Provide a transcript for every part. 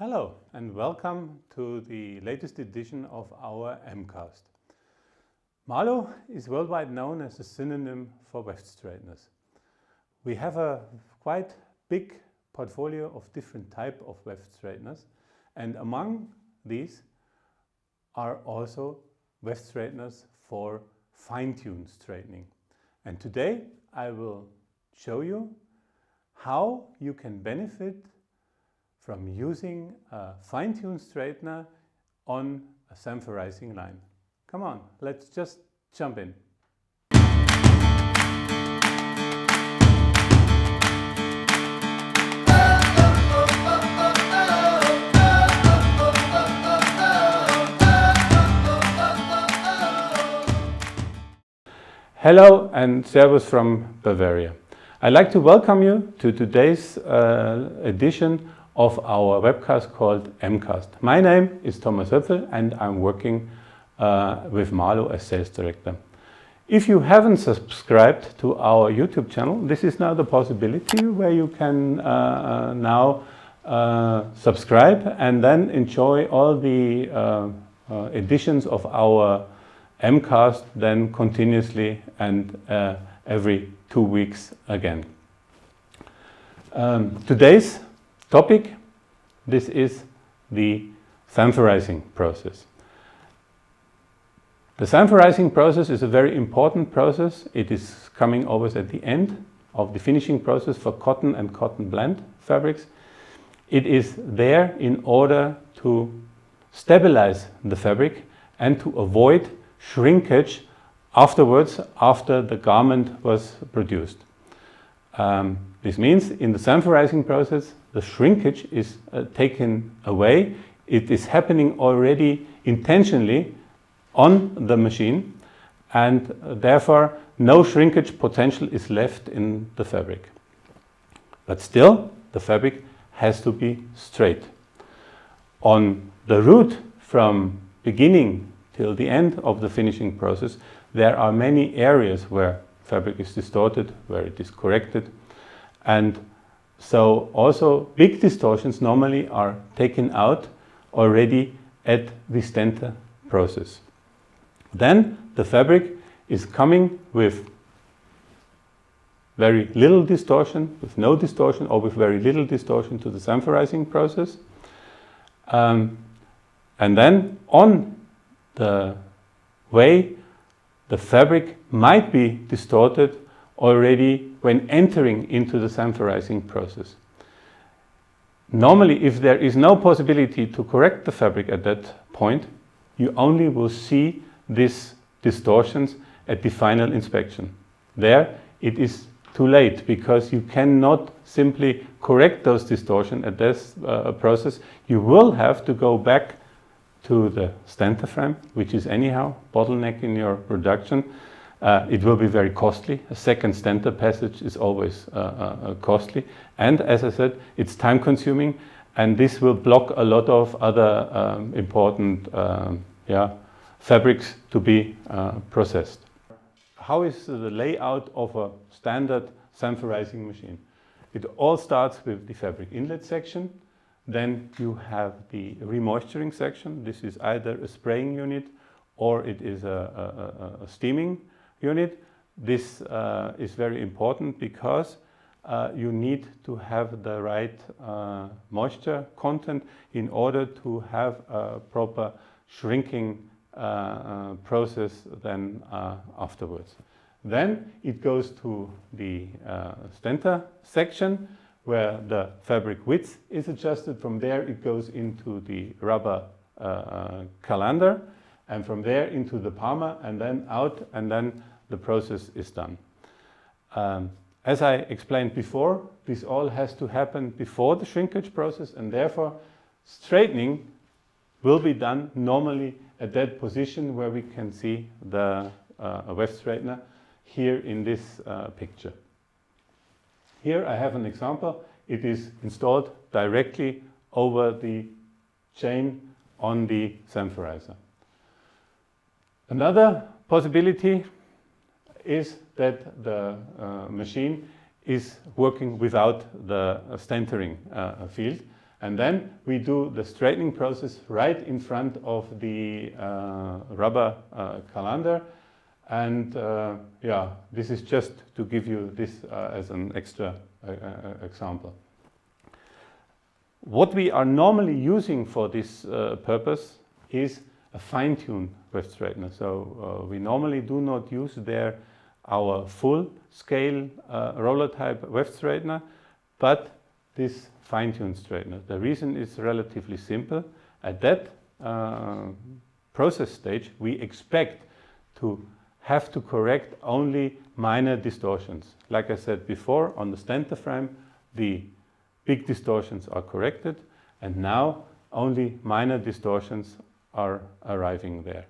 Hello and welcome to the latest edition of our mCast. Mahlo is worldwide known as a synonym for Weft Straighteners. We have a quite big portfolio of different type of Weft Straighteners, and among these are also Weft Straighteners for fine-tune straightening. And today I will show you how you can benefit from using a fine-tune straightener on a Sanforizing line. Come on, let's just jump in. Hello and servus from Bavaria. I'd like to welcome you to today's edition of our webcast called mCast. My name is Thomas Höpfl and I'm working with Mahlo as sales director. If you haven't subscribed to our YouTube channel, this is now the possibility where you can now subscribe and then enjoy all the editions of our mCast then continuously and every 2 weeks again. Today's topic, this is the Sanforizing process. The Sanforizing process is a very important process. It is coming always at the end of the finishing process for cotton and cotton blend fabrics. It is there in order to stabilize the fabric and to avoid shrinkage afterwards, after the garment was produced. This means in the Sanforizing process, the shrinkage is taken away. It is happening already intentionally on the machine, and therefore no shrinkage potential is left in the fabric. But still, the fabric has to be straight. On the route from beginning till the end of the finishing process, there are many areas where fabric is distorted, where it is corrected, and so also big distortions normally are taken out already at the stenter process. Then the fabric is coming with very little distortion, with no distortion, or with very little distortion to the Sanforizing process. And then on the way, the fabric might be distorted already when entering into the Sanforizing process. Normally, if there is no possibility to correct the fabric at that point, you only will see these distortions at the final inspection. There it is too late, because you cannot simply correct those distortions at this process. You will have to go back to the stenter frame, which is anyhow bottleneck in your production. It will be very costly. A second stenter passage is always costly, and as I said, it's time consuming, and this will block a lot of other important fabrics to be processed. How is the layout of a standard Sanforizing machine? It all starts with the fabric inlet section. Then you have the remoisturing section. This is either a spraying unit or it is a steaming unit. This is very important because you need to have the right moisture content in order to have a proper shrinking process then afterwards. Then it goes to the stenter section, where the fabric width is adjusted. From there it goes into the rubber calander, and from there into the palmer, and then out, and then the process is done. As I explained before, this all has to happen before the shrinkage process, and therefore straightening will be done normally at that position where we can see the Weft straightener here in this picture. Here I have an example. It is installed directly over the chain on the Sanforizer. Another possibility is that the machine is working without the stentering field, And then we do the straightening process right in front of the rubber colander. And yeah, this is just to give you this as an extra example. What we are normally using for this purpose is a fine-tuned weft straightener. So we normally do not use there our full-scale roller type weft straightener, but this fine-tuned straightener. The reason is relatively simple. At that process stage, we expect to have to correct only minor distortions. Like I said before, on the stanter frame, the big distortions are corrected, and now only minor distortions are arriving there.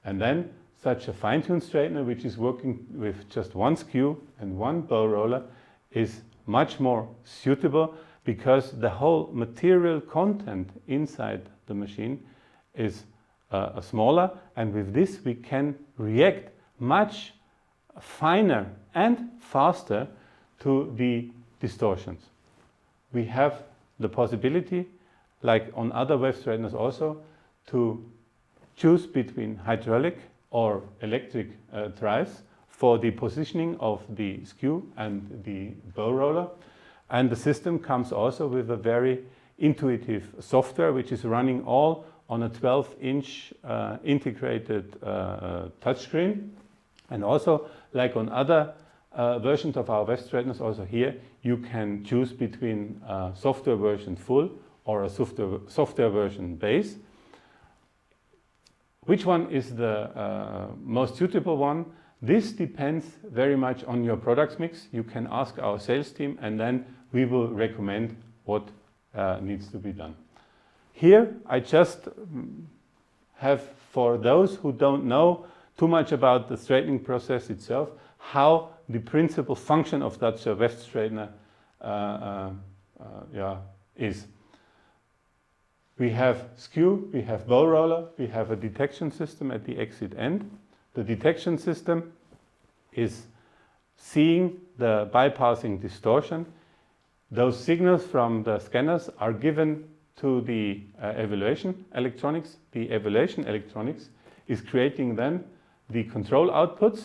And then such a fine-tuned straightener, which is working with just one skew and one bow roller, is much more suitable because the whole material content inside the machine is smaller, and with this we can react much finer and faster to the distortions. We have the possibility, like on other weft straighteners also, to choose between hydraulic or electric drives for the positioning of the skew and the bow roller. And the system comes also with a very intuitive software which is running all on a 12-inch integrated touchscreen. And also, like on other versions of our weft straighteners, also here you can choose between software version full or a software version base. Which one is the most suitable one? This depends very much on your products mix. You can ask our sales team, and then we will recommend what needs to be done. Here I just have, for those who don't know too much about the straightening process itself, how the principal function of such a weft straightener is. We have skew, we have bow roller, we have a detection system at the exit end. The detection system is seeing the bypassing distortion. Those signals from the scanners are given to the evaluation electronics. The evaluation electronics is creating then the control outputs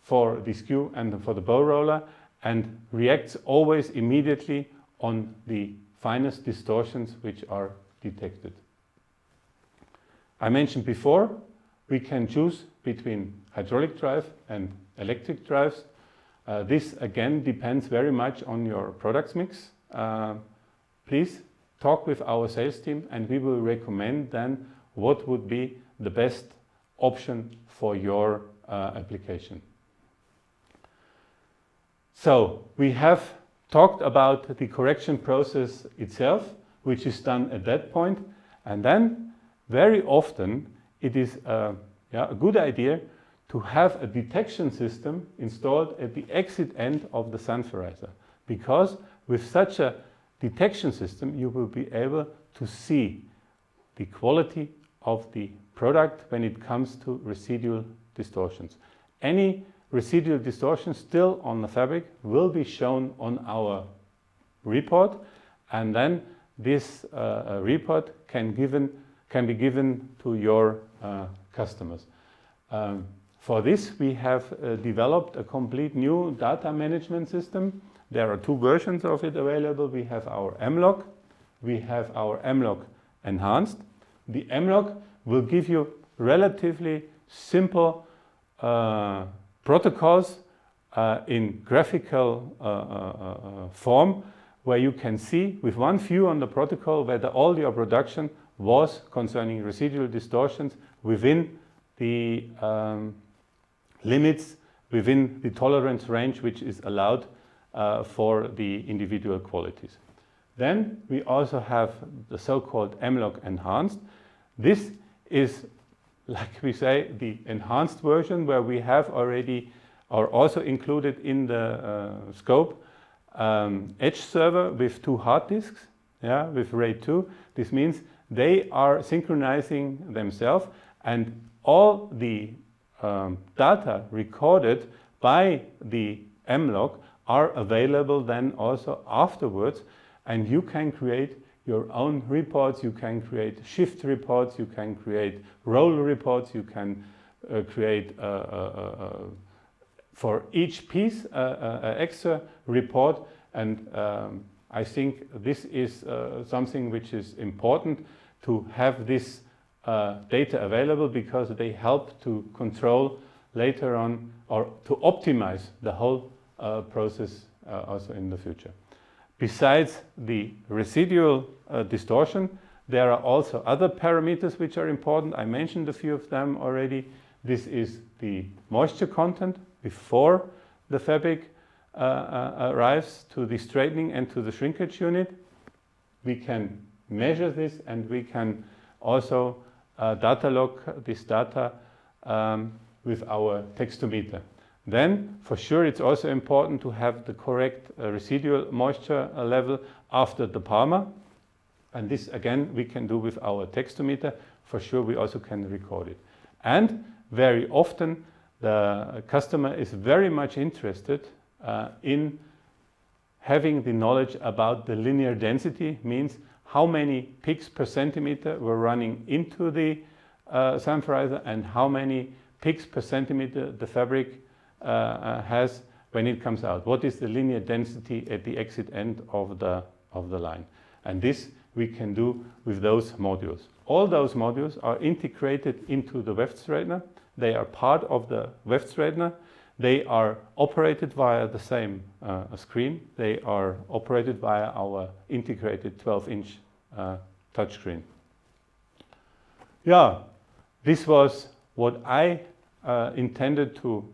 for the skew and for the bow roller, and reacts always immediately on the finest distortions which are detected. I mentioned before, we can choose between hydraulic drive and electric drives. This again depends very much on your products mix. Please talk with our sales team and we will recommend then what would be the best option for your application. So we have talked about the correction process itself, which is done at that point, and then very often it is a good idea to have a detection system installed at the exit end of the Sanforizer, because with such a detection system you will be able to see the quality of the product when it comes to residual distortions. Any residual distortion still on the fabric will be shown on our report, and then this report can be given to your customers. For this we have developed a complete new data management system. There are two versions of it available. We have our mLog, we have our mLog enhanced. The mLog will give you relatively simple protocols in graphical form, where you can see with one view on the protocol whether all your production was concerning residual distortions within the limits, within the tolerance range which is allowed for the individual qualities. Then we also have the so-called mLog enhanced. This is, like we say, the enhanced version, where we have already, or also included in the scope, edge server with 2 hard disks, with RAID 2. This means they are synchronizing themselves, and all the data recorded by the mLog are available then also afterwards, and you can create your own reports, you can create shift reports, you can create roll reports, you can create for each piece an extra report, and I think this is something which is important to have this data available, because they help to control later on, or to optimize the whole process also in the future. Besides the residual distortion, there are also other parameters which are important. I mentioned a few of them already. This is the moisture content before the fabric arrives to the straightening and to the shrinkage unit. We can measure this, and we can also data log this data with our textometer. Then, for sure, it's also important to have the correct residual moisture level after the Palmer. And this, again, we can do with our textometer. For sure, we also can record it. And very often, the customer is very much interested in having the knowledge about the linear density, means how many picks per centimeter were running into the Sanforizer and how many picks per centimeter the fabric has when it comes out. What is the linear density at the exit end of the line? And this we can do with those modules. All those modules are integrated into the Weft Straightener. They are part of the Weft Straightener. They are operated via the same screen. They are operated via our integrated 12-inch touchscreen. Yeah, this was what I intended to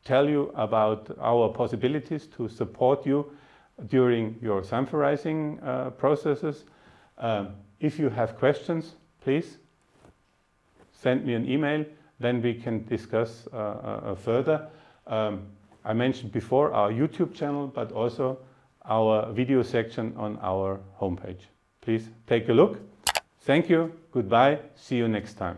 tell you about our possibilities to support you during your Sanforizing processes. If you have questions, please send me an email, then we can discuss further. I mentioned before our YouTube channel, but also our video section on our homepage. Please take a look. Thank you, goodbye, see you next time.